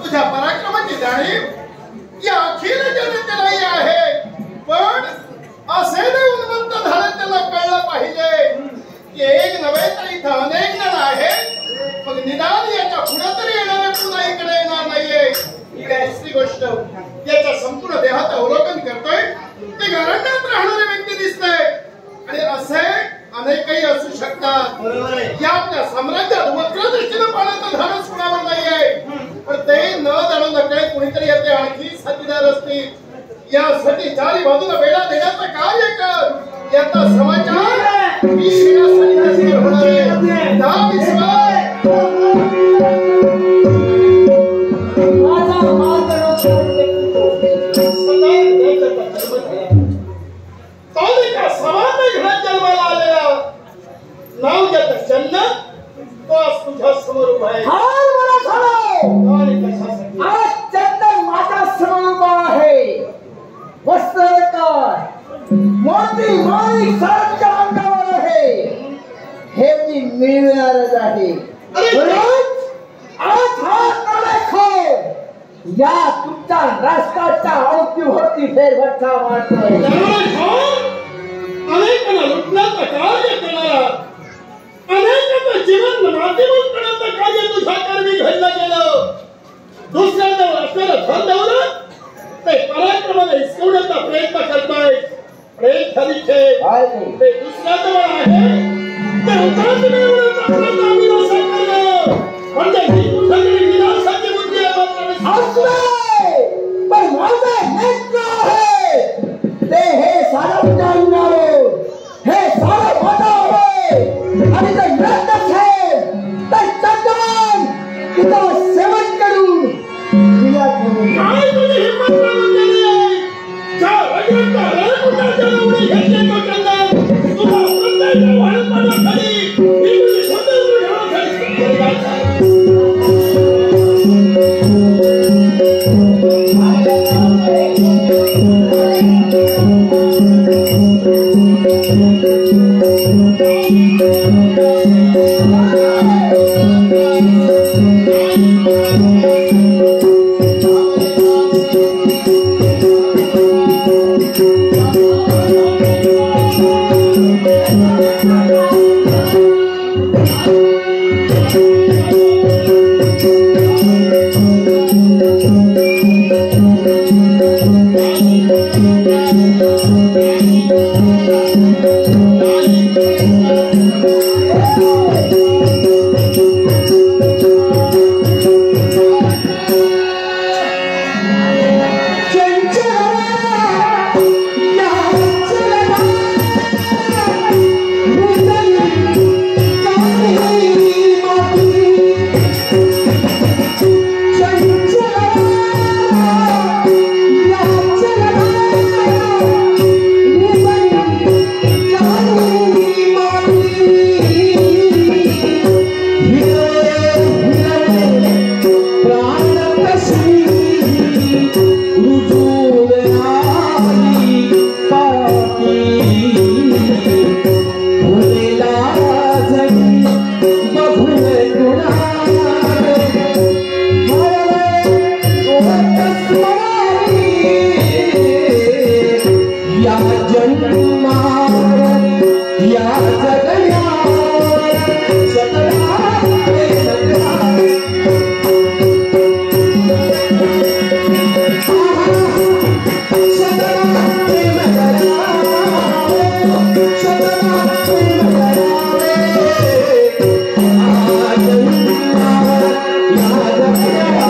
तुझ्या पराक्रमाची जाणीव या अखिल जनतेलाही आहे, पण असे उन्मत्त झालं त्याला कळलं पाहिजे की एक नव्हे तर इथं अनेक जण आहेत, मग निदान याच्या पुढे तरी येणारे पुन्हा इकडे येणार नाहीये। दुसरी गोष्ट, याच्या संपूर्ण देहात अवलोकन करतोय ते घराण्यात राहणारे व्यक्ती दिसतंय आणि असे अनेकही असू शकतात। या आपल्या साम्राज्यात वक्र दृष्टीनं पाहण्याचं धाडस कुणावर नाहीये, पण ते न जाणून नकळे कुणीतरी याचे आणखी साथीदार असतील। यासाठी चारी बाजूला वेळा देण्याचं कार्य कर। याचा समाचार मी श्रीरासाठी होणार आहे। जा विश्वास या तुमच्या राष्ट्राच्या अवतीभोवती फेरफटका मारतोय। अनेकांना लुटण्याचं कार्य करणारा, अनेकांचं जीवन माध्यमात करण्याचं कार्य तुझ्या कर्मी घडलं गेलं। दुसऱ्याजवळ असलेलं धन दौलत ते पराक्रमाने हिसकवण्याचा प्रयत्न करताय। एक हरीचे ते दुसऱ्याजवळ आहे ते उतरत मिळवण्याचा प्रयत्न आम्ही असं केलं, म्हणजे ही कुठेतरी विनाशाची बुद्धी आहे। पण माझे नेत्र आहे ते हे सारं जाणणारे, हे सारं मोठं आणि ते नर्तक आहे ते चंद्रमान तिथं सेवन करून काय तुझी हिंमत करून गेली आहे? ज्या रगडता रगडता जलवणी घेतले तो चंदन तुला प्रत्येक वाढत खाली ही तुझी स्वतंत्र घेण्यासाठी Yeah.